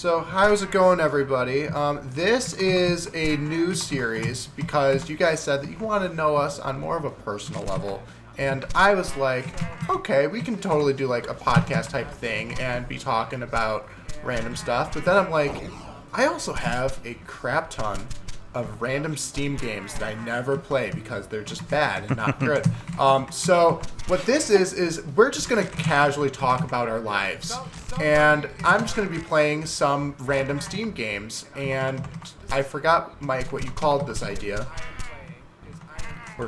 So how's it going, everybody? This is a new series because you guys said that you want to know us on more of a personal level. And I was like, okay, we can totally do like a podcast type thing and be talking about random stuff. But then I'm like, I also have a crap ton of random Steam games that I never play because they're just bad and not good. So what this is we're just going to casually talk about our lives. And I'm just going to be playing some random Steam games. And I forgot, Mike, what you called this idea.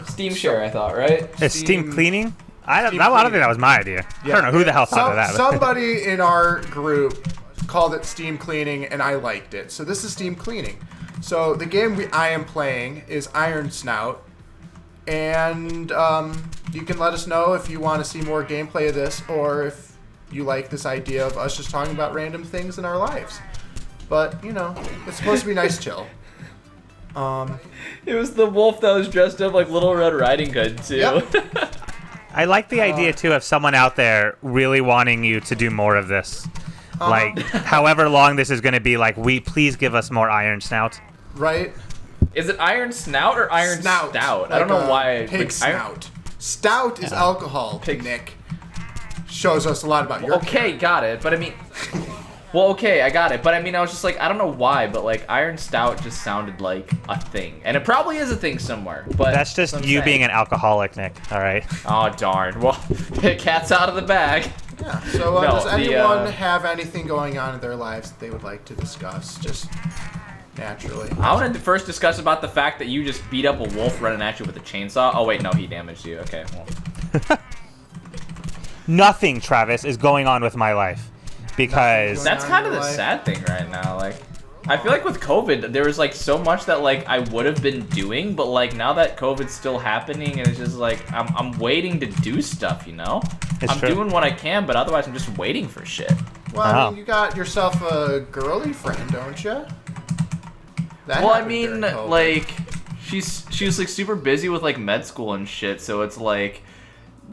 Steam share, I thought, right? Steam cleaning? I don't think that was my idea. Yeah. I don't know who the hell thought of that. Somebody in our group called it Steam cleaning, and I liked it. So this is Steam cleaning. So the game I am playing is Iron Snout, and you can let us know if you want to see more gameplay of this, or if you like this idea of us just talking about random things in our lives. But, you know, it's supposed to be nice chill. It was the wolf that was dressed up like Little Red Riding Hood, too. Yep. I like the idea, too, of someone out there really wanting you to do more of this. Like, however long this is going to be, like, please give us more Iron Snout. Right? Is it Iron Snout or Iron Stout? Like I don't know why. Pig snout. Stout is alcohol. Nick shows us a lot about your Okay, got it. But I mean, well, okay, I got it. But I mean, I was just like, I don't know why, but like Iron Stout just sounded like a thing, and it probably is a thing somewhere. But that's just you being an alcoholic, Nick. All right. Oh darn. Well, the cat's out of the bag. Yeah. So does anyone have anything going on in their lives that they would like to discuss? Just naturally. I want to first discuss about the fact that you just beat up a wolf running at you with a chainsaw. Oh wait, no, he damaged you. Okay. Well. Nothing, Travis, is going on with my life because that's kind of the sad thing right now. Like, I feel like with COVID, there was like so much that like I would have been doing, but like now that COVID's still happening, and it's just like I'm waiting to do stuff. You know, I'm doing what I can, but otherwise I'm just waiting for shit. Well, I mean, you got yourself a girly friend, don't you? Well, I mean, like, she was like super busy with like med school and shit, so it's like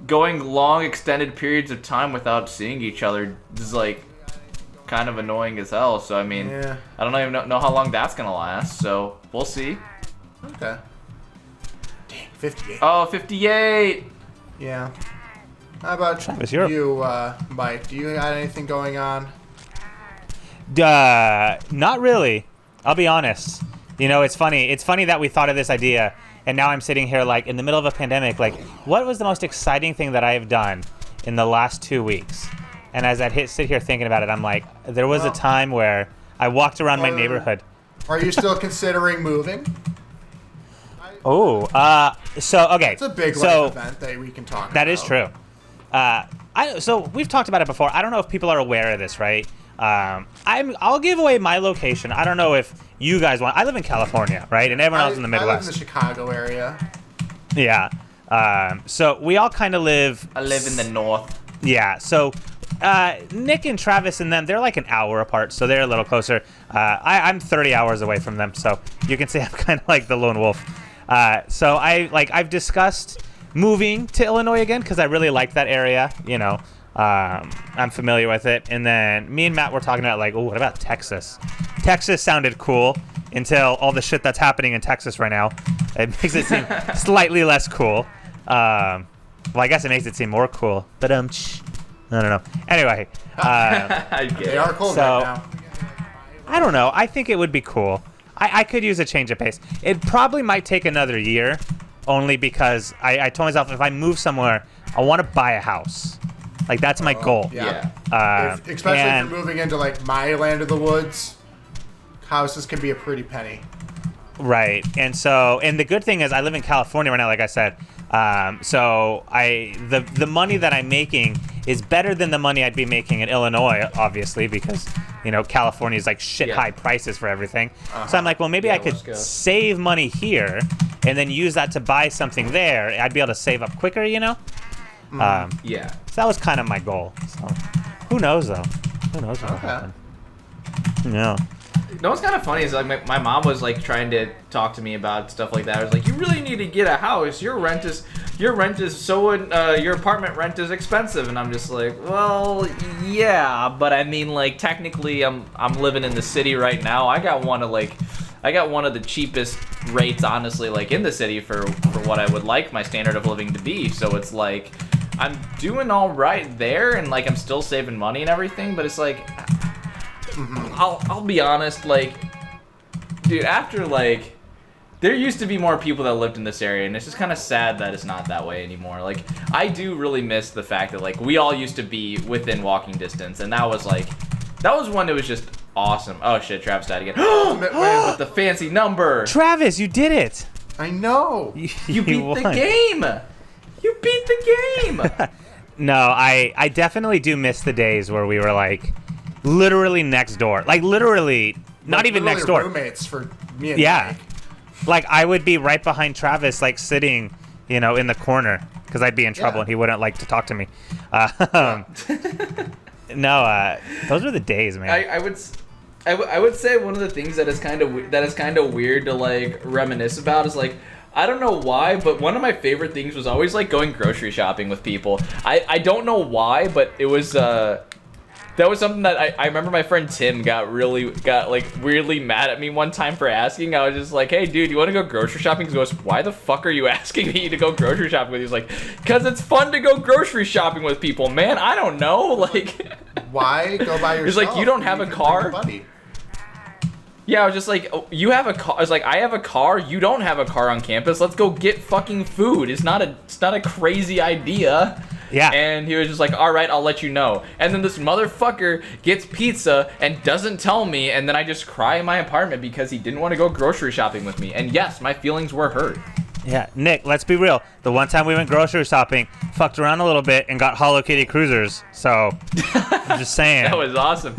going long extended periods of time without seeing each other is like kind of annoying as hell. So I mean, I don't even know how long that's gonna last. So we'll see. Okay. Dang, 58. Oh, 58. Yeah. How about Travis, you, Mike? Do you got anything going on? Not really. I'll be honest. You know, it's funny. It's funny that we thought of this idea, and now I'm sitting here, like, in the middle of a pandemic, like, what was the most exciting thing that I have done in the last 2 weeks? And as I sit here thinking about it, I'm like, there was a time where I walked around my neighborhood. Are you still considering moving? Oh, so, okay. It's a big life event that we can talk about. That is true. So we've talked about it before. I don't know if people are aware of this, right? I'll give away my location. I don't know if you guys want. I live in California, right? And everyone else in the Midwest. I live in the Chicago area. Yeah. So we all kind of live. I live in the north. Yeah. So Nick and Travis and them, they're like an hour apart, so they're a little closer. I'm 30 hours away from them, so you can say I'm kind of like the lone wolf. So I've discussed moving to Illinois again because I really like that area. You know. I'm familiar with it. And then me and Matt were talking about like, oh, what about Texas? Texas sounded cool until all the shit that's happening in Texas right now. It makes it seem slightly less cool. Well, I guess it makes it seem more cool. But I don't know. Anyway, they are cool right now. I don't know. I think it would be cool. I could use a change of pace. It probably might take another year, only because I told myself if I move somewhere, I want to buy a house. Like, that's my goal. Yeah. Especially if you're moving into, like, my land of the woods, houses can be a pretty penny. Right. And the good thing is I live in California right now, like I said. So the money that I'm making is better than the money I'd be making in Illinois, obviously, because, you know, California is, like, high prices for everything. So I'm like, well, maybe I could save money here and then use that to buy something there. I'd be able to save up quicker, you know? Yeah. So that was kind of my goal. So who knows though? Who knows what'll happen? Yeah. You know what's kind of funny is like my mom was like trying to talk to me about stuff like that. I was like, you really need to get a house. Your rent is your rent is your apartment rent is expensive, and I'm just like, well, yeah, but I mean, like, technically, I'm living in the city right now. I got one of the cheapest rates, honestly, like, in the city for what I would like my standard of living to be. So it's like, I'm doing all right there, and like, I'm still saving money and everything. But it's like, I'll be honest, like, dude, after like. There used to be more people that lived in this area, and it's just kind of sad that it's not that way anymore. Like, I do really miss the fact that, like, we all used to be within walking distance, and that was when it was just awesome. Oh, shit, Travis died again. With the fancy number. Travis, you did it. I know. You beat the game. You beat the game. No, I definitely do miss the days where we were, like, literally next door. Like, literally, not even next door. Roommates for me and Mike. Like, I would be right behind Travis, like, sitting, in the corner, because I'd be in trouble and he wouldn't like to talk to me. No, those were the days, man. I would say one of the things that is kind of weird to, like, reminisce about is, like, I don't know why, but one of my favorite things was always, like, going grocery shopping with people. I don't know why, but it was, that was something that I remember my friend Tim got weirdly mad at me one time for asking. I was just like, hey, dude, you want to go grocery shopping? He goes, why the fuck are you asking me to go grocery shopping with you? He's like, because it's fun to go grocery shopping with people, man. I don't know. Like, why go by yourself? He's like, you don't have a car? Yeah, I was just like, oh, you have a car. I was like, I have a car. You don't have a car on campus. Let's go get fucking food. It's not a crazy idea. Yeah. And he was just like, all right, I'll let you know. And then this motherfucker gets pizza and doesn't tell me, and then I just cry in my apartment because he didn't want to go grocery shopping with me. And yes, my feelings were hurt. Yeah, Nick, let's be real. The one time we went grocery shopping, fucked around a little bit, and got Hello Kitty cruisers. So, I'm just saying. That was awesome.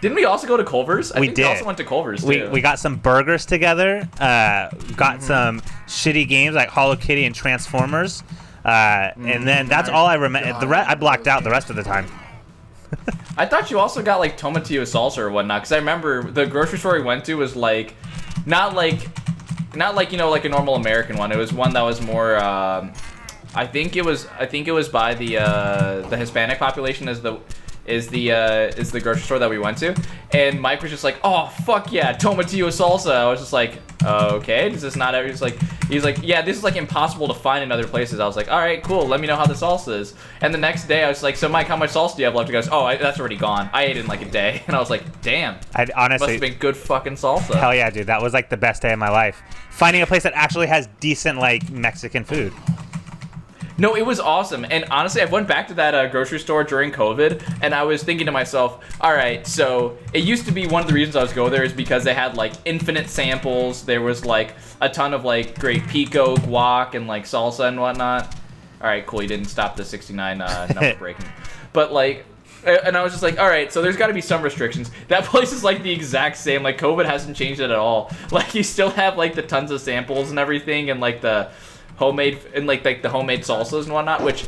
Didn't we also go to Culver's? We did. We also went to Culver's, too. We got some burgers together, got some shitty games like Hello Kitty and Transformers. And then that's all I remember. I blacked out the rest of the time. I thought you also got like tomatillo salsa or whatnot, because I remember the grocery store we went to was like, not like like a normal American one. It was one that was more. I think it was by the Hispanic population is the grocery store that we went to, and Mike was just like, oh fuck yeah, tomatillo salsa. I was just like, okay, does this not ever? He's like, yeah, this is like impossible to find in other places. I was like, all right, cool, let me know how the salsa is. And the next day I was like, so Mike, how much salsa do you have left? He goes, oh, that's already gone. I ate it in like a day. And I was like, damn, I honestly must have been good fucking salsa. Hell yeah, dude, that was like the best day of my life. Finding a place that actually has decent like Mexican food. No, it was awesome. And honestly, I went back to that grocery store during COVID, and I was thinking to myself, all right, so it used to be one of the reasons I was go there is because they had like infinite samples. There was like a ton of like great pico, guac, and like salsa and whatnot. All right, cool. You didn't stop the 69 number breaking. But like, and I was just like, all right, so there's got to be some restrictions. That place is like the exact same. Like COVID hasn't changed it at all. Like you still have like the tons of samples and everything, and like the homemade and like the homemade salsas and whatnot, which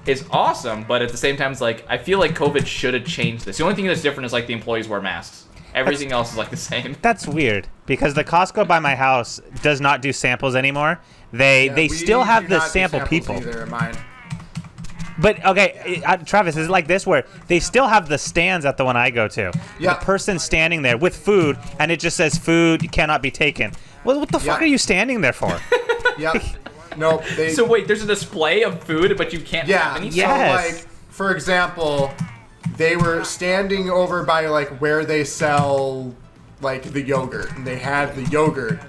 is awesome. But at the same time, it's like I feel like COVID should have changed this. The only thing that's different is like the employees wear masks. Everything else is like the same. That's weird because the Costco by my house does not do samples anymore. They still have the sample people. Either, mine. But okay, Travis, is it like this where they still have the stands at the one I go to? Yeah. The person standing there with food, and it just says food cannot be taken. Well, what the fuck are you standing there for? Yep. Nope. So wait, there's a display of food, but you can't have any? Yes. So like, for example, they were standing over by like where they sell like the yogurt, and they had the yogurt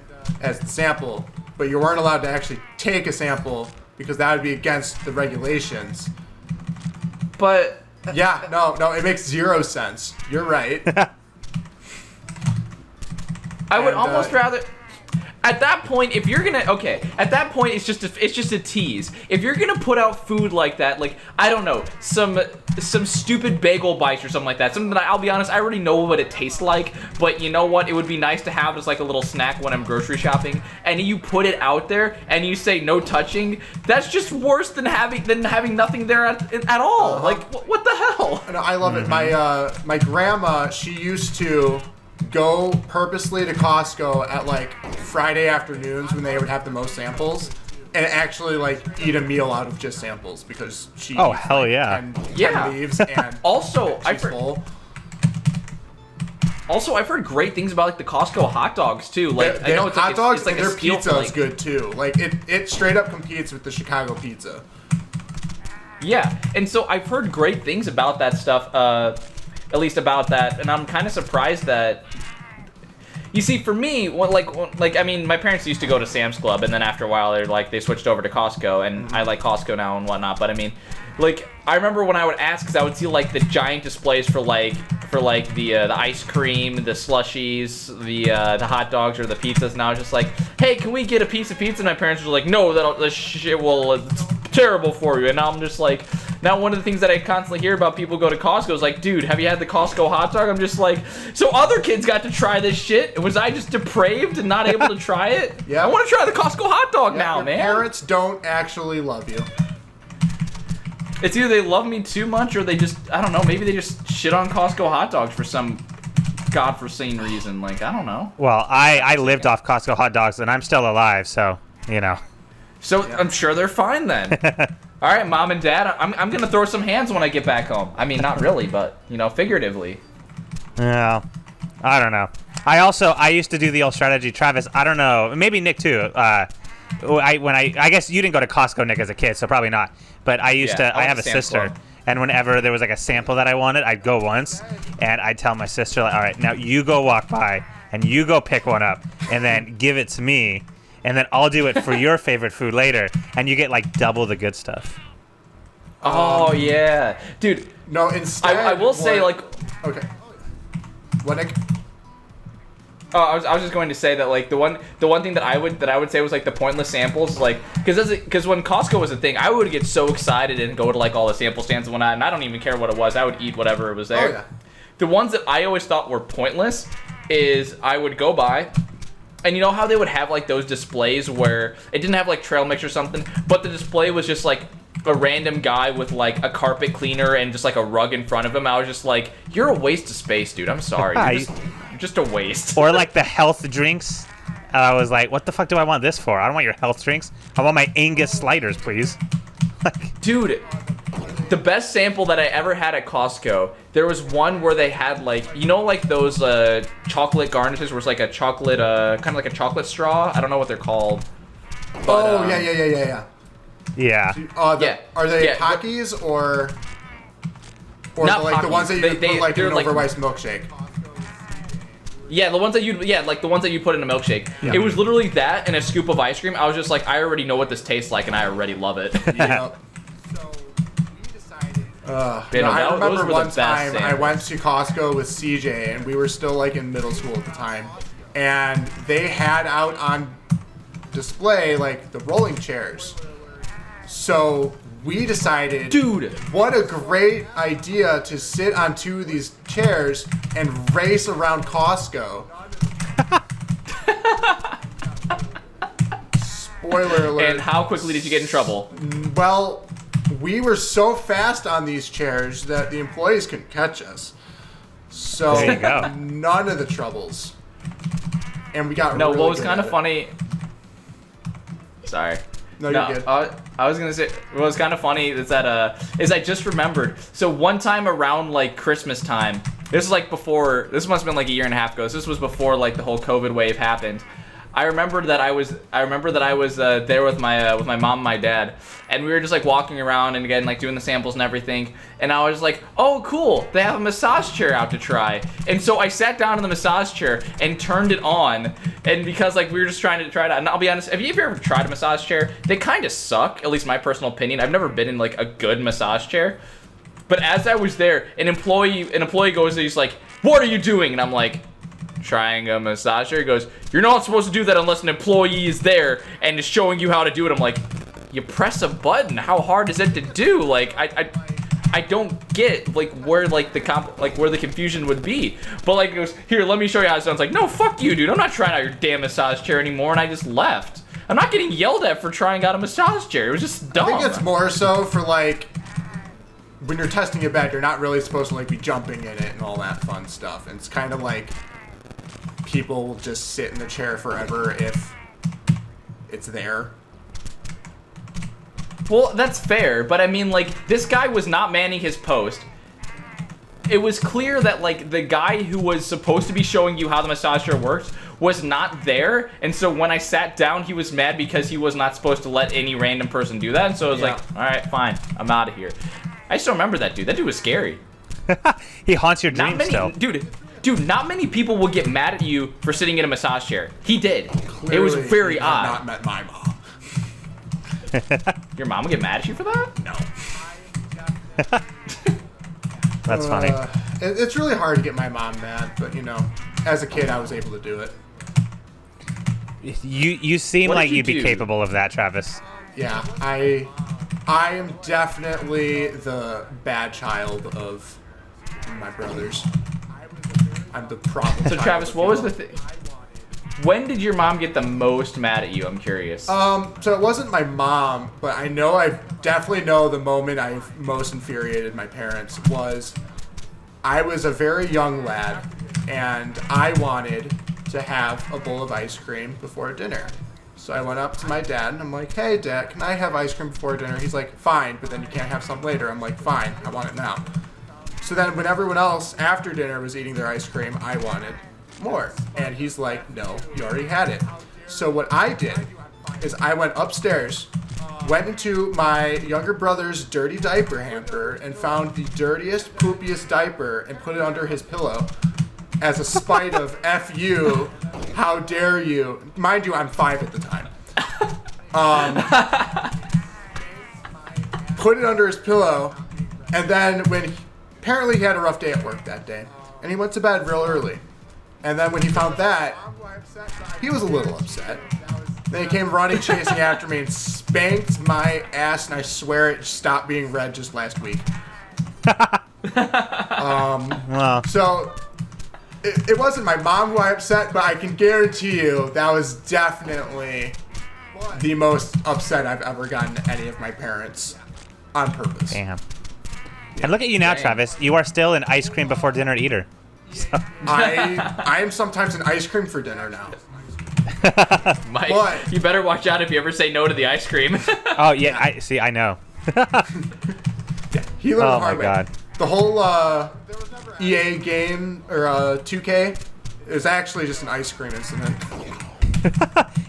as the sample, but you weren't allowed to actually take a sample because that would be against the regulations. But yeah, no, it makes zero sense. You're right. I would almost rather. At that point, if you're gonna at that point it's just a tease. If you're gonna put out food like that, like I don't know, some stupid bagel bites or something like that, something that I'll be honest, I already know what it tastes like. But you know what? It would be nice to have as like a little snack when I'm grocery shopping. And you put it out there and you say no touching. That's just worse than having nothing there at all. Like what the hell? No, I love it. My grandma, she used to go purposely to Costco at like Friday afternoons when they would have the most samples, and actually like eat a meal out of just samples because she Oh, eats, hell like, yeah. 10 leaves and Also, she's full. Also, I've heard great things about like the Costco hot dogs too. Like I know it's hot like, dogs it's like and a their steal pizza for, is like, good too. Like it straight up competes with the Chicago pizza. Yeah, and so I've heard great things about that stuff. At least about that, and I'm kind of surprised that. You see, for me, I mean, my parents used to go to Sam's Club, and then after a while, they switched over to Costco, and I like Costco now and whatnot. But I mean, like, I remember when I would ask, because I would see like the giant displays for the ice cream, the slushies, the hot dogs or the pizzas, and I was just like, hey, can we get a piece of pizza? And my parents were like, no, that shit will. It's terrible for you. And now I'm just like. Now, one of the things that I constantly hear about people who go to Costco is like, dude, have you had the Costco hot dog? I'm just like, so other kids got to try this shit? Was I just depraved and not able to try it? Yeah. I want to try the Costco hot dog now, your man. Parents don't actually love you. It's either they love me too much or they just, I don't know, maybe they just shit on Costco hot dogs for some godforeseen reason. Like, I don't know. Well, I lived off Costco hot dogs, and I'm still alive, so, you know. So I'm sure they're fine then. All right, Mom and Dad, I'm going to throw some hands when I get back home. I mean, not really, but, you know, figuratively. Yeah, I don't know. I used to do the old strategy, Travis. I don't know, maybe Nick too. I guess you didn't go to Costco, Nick, as a kid, so probably not. But I used to. I have a sister, Club. And whenever there was like a sample that I wanted, I'd go once, and I'd tell my sister, like, all right, now you go walk by and you go pick one up, and then give it to me. And then I'll do it for your favorite food later, and you get like double the good stuff. Oh yeah, dude. No, instead I will say like. Okay. What, Nick? Oh, I was just going to say that like the one thing that I would say was like the pointless samples, like because when Costco was a thing, I would get so excited and go to like all the sample stands and whatnot, and I don't even care what it was. I would eat whatever was there. Oh, yeah. The ones that I always thought were pointless is I would go by. And you know how they would have like those displays where it didn't have like trail mix or something, but the display was just like a random guy with like a carpet cleaner and just like a rug in front of him. I was just like, you're a waste of space, dude. I'm sorry. You're just a waste. Or like the health drinks. I was like, what the fuck do I want this for? I don't want your health drinks. I want my Angus sliders, please. Dude, the best sample that I ever had at Costco, there was one where they had like, you know, like those chocolate garnishes where it's like a chocolate, kind of like a chocolate straw. I don't know what they're called. But, Yeah. Yeah. Are they Pockies or not like Pockies. The ones that you put like in an overpriced milkshake? Yeah, the ones that you put in a milkshake. Yeah. It was literally that and a scoop of ice cream. I was just like, I already know what this tastes like, and I already love it. Yep. I remember one time I went to Costco with CJ, and we were still like in middle school at the time, and they had out on display like the rolling chairs. So we decided, dude, what a great idea to sit on two of these chairs and race around Costco. Spoiler alert. And how quickly did you get in trouble? Well, we were so fast on these chairs that the employees couldn't catch us. So there you go. None of the troubles. And we got no. Really What was kind of funny? Sorry. No, you're good. I was gonna say what was kind of funny is that I just remembered. So one time around like Christmas time, this is like before. This must have been like a year and a half ago. So this was before like the whole COVID wave happened. I remember that I was there with my mom and my dad, and we were just like walking around and again like doing the samples and everything, and I was like, oh cool, they have a massage chair out to try, and so I sat down in the massage chair and turned it on, and because like we were just trying to try it out, and I'll be honest, have you ever tried a massage chair? They kind of suck, at least my personal opinion. I've never been in like a good massage chair, but as I was there, an employee goes, he's like, what are you doing? And I'm like, trying a massage chair. He goes, you're not supposed to do that unless an employee is there and is showing you how to do it. I'm like, you press a button. How hard is it to do? Like, I don't get like where like where the confusion would be. But like, it goes, here, let me show you how it's done. It's like, no, fuck you, dude. I'm not trying out your damn massage chair anymore. And I just left. I'm not getting yelled at for trying out a massage chair. It was just dumb. I think it's more so for like when you're testing a bed, you're not really supposed to like be jumping in it and all that fun stuff. And it's kind of like people will just sit in the chair forever if it's there. Well, that's fair, but I mean, like, this guy was not manning his post. It was clear that, like, the guy who was supposed to be showing you how the massage chair works was not there, and so when I sat down, he was mad because he was not supposed to let any random person do that, and so I was like, alright, fine, I'm out of here. I still remember that dude. That dude was scary. He haunts your dreams still. Dude, not many people will get mad at you for sitting in a massage chair. He did. Clearly, it was very odd. Not met my mom. Your mom would get mad at you for that? No. That's funny. It's really hard to get my mom mad, but you know, as a kid, I was able to do it. You seem What like did you you'd be do? capable of that, Travis. Yeah, I am definitely the bad child of my brothers. I'm the problem. So Travis, what was the thing? When did your mom get the most mad at you? I'm curious. So it wasn't my mom, but I definitely know the moment I most infuriated my parents was I was a very young lad and I wanted to have a bowl of ice cream before dinner. So I went up to my dad and I'm like, hey Dad, can I have ice cream before dinner? He's like, fine, but then you can't have some later. I'm like, fine, I want it now. So then when everyone else after dinner was eating their ice cream, I wanted more. And he's like, no, you already had it. So what I did is I went upstairs, went into my younger brother's dirty diaper hamper and found the dirtiest, poopiest diaper and put it under his pillow as a spite of F you, how dare you. Mind you, I'm 5 at the time. Put it under his pillow, and then apparently he had a rough day at work that day, and he went to bed real early. And then when he found that, he was a little upset. Then he came running, chasing after me, and spanked my ass, and I swear it stopped being red just last week. Well, So, it wasn't my mom who I upset, but I can guarantee you that was definitely the most upset I've ever gotten to any of my parents on purpose. damn. And look at you now, Dang. Travis. You are still an ice cream before dinner eater. I am sometimes an ice cream for dinner now. Mike, What? you better watch out if you ever say no to the ice cream. Oh yeah, I know. He learned the Oh my hard way. god. The whole EA game or 2K is actually just an ice cream incident.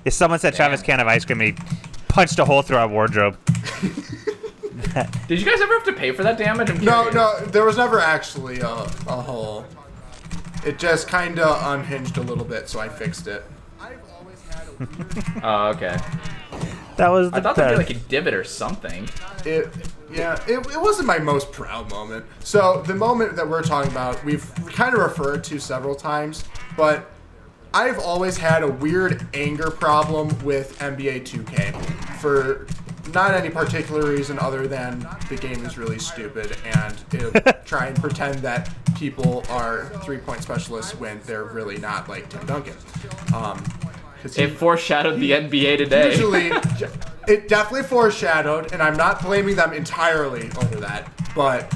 If someone said Travis can't have ice cream, he punched a hole through our wardrobe. Did you guys ever have to pay for that damage? I'm No, curious. no, there was never actually a hole. It just kind of unhinged a little bit, so I fixed it. Oh, okay. That was the I thought there'd be best. like a divot or something. It wasn't my most proud moment. So the moment that we're talking about, we've kind of referred to several times, but I've always had a weird anger problem with NBA 2K for not any particular reason other than the game is really stupid and it'll try and pretend that people are three-point specialists when they're really not, like Tim Duncan. 'Cause It foreshadowed the NBA today. Usually, it definitely foreshadowed, and I'm not blaming them entirely over that. But,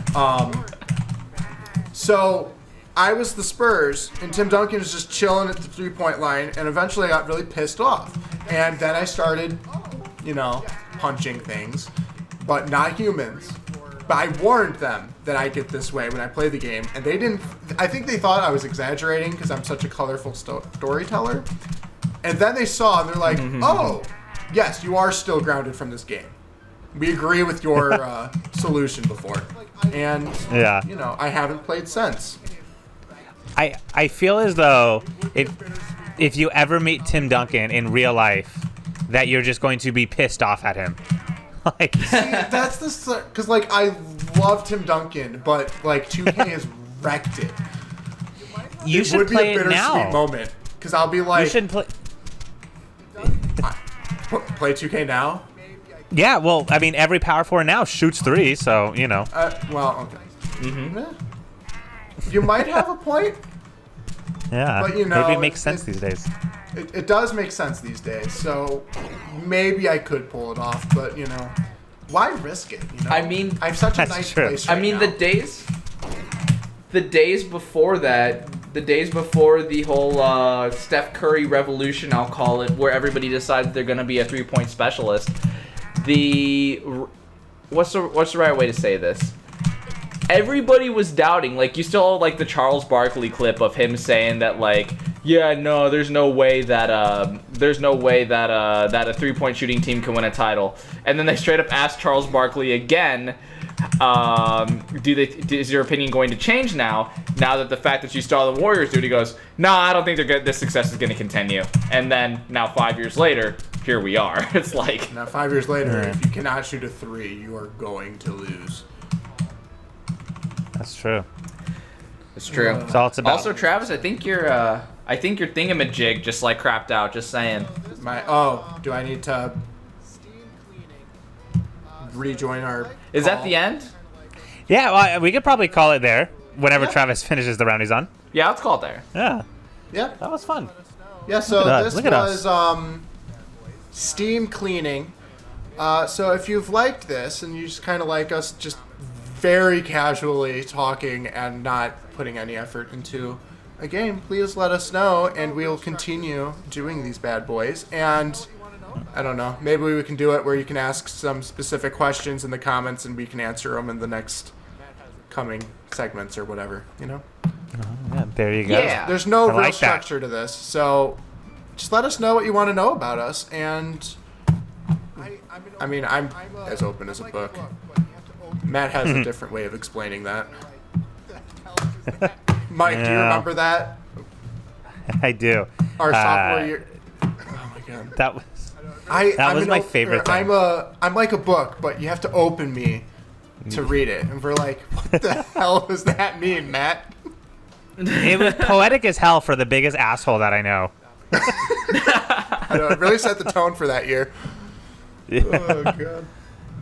so I was the Spurs, and Tim Duncan was just chilling at the three-point line, and eventually I got really pissed off. And then I started, punching things, but not humans. But I warned them that I get this way when I play the game, and they didn't. I think they thought I was exaggerating because I'm such a colorful storyteller. And then they saw, and they're like, oh, yes, you are still grounded from this game. We agree with your solution before. And, Yeah. I haven't played since. I feel as though if you ever meet Tim Duncan in real life, that you're just going to be pissed off at him. Like, See, that's the... Because, I love Tim Duncan, but, 2K has wrecked it. you It should would be play a it bittersweet now. moment. Because I'll be You like, should play. play 2K now? Yeah, well, I mean, every power forward now shoots three, so Well, okay. Yeah. You might have a point. Yeah, But, maybe it makes sense these days. It does make sense these days, so maybe I could pull it off, but, why risk it, I mean, I have such a That's nice true. place I right mean, now. the days before that, the days before the whole Steph Curry revolution, I'll call it, where everybody decides they're going to be a three-point specialist, what's the right way to say this? Everybody was doubting. Like, you still like the Charles Barkley clip of him saying that, like, yeah, no, there's no way that a 3-point shooting team can win a title. And then they straight up asked Charles Barkley again, is your opinion going to change now that the fact that you saw the Warriors do it? He goes, no, I don't think this success is going to continue. And then now 5 years later, here we are. It's like, now 5 years later, if you cannot shoot a 3, you are going to lose. That's true. It's true. That's all it's about. Also, Travis, I think your thingamajig just like crapped out. Just saying. Do I need to rejoin our? Is that the end? Yeah, well, we could probably call it there whenever Travis finishes the round he's on. Yeah, let's call it there. Yeah. Yeah. That was fun. Yeah. So this was steam cleaning. So if you've liked this and you just kind of like us just very casually talking and not putting any effort into a game, please let us know, and we'll continue doing these bad boys. And I don't know, maybe we can do it where you can ask some specific questions in the comments and we can answer them in the next coming segments or whatever, you know? Yeah, there you go. Yeah. There's no real like structure to this, so just let us know what you want to know about us. And I mean, I'm as open as a book. Matt has a different way of explaining that. Mike, do you remember that? I do. Our sophomore year. Oh my god. That was I'm my favorite thing. I'm like a book, but you have to open me to read it. And we're like, what the hell does that mean, Matt? It was poetic as hell for the biggest asshole that I know. I know, it really set the tone for that year. Yeah. Oh god.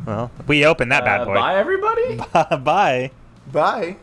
Well, we opened that bad boy. Bye, everybody. Bye. Bye.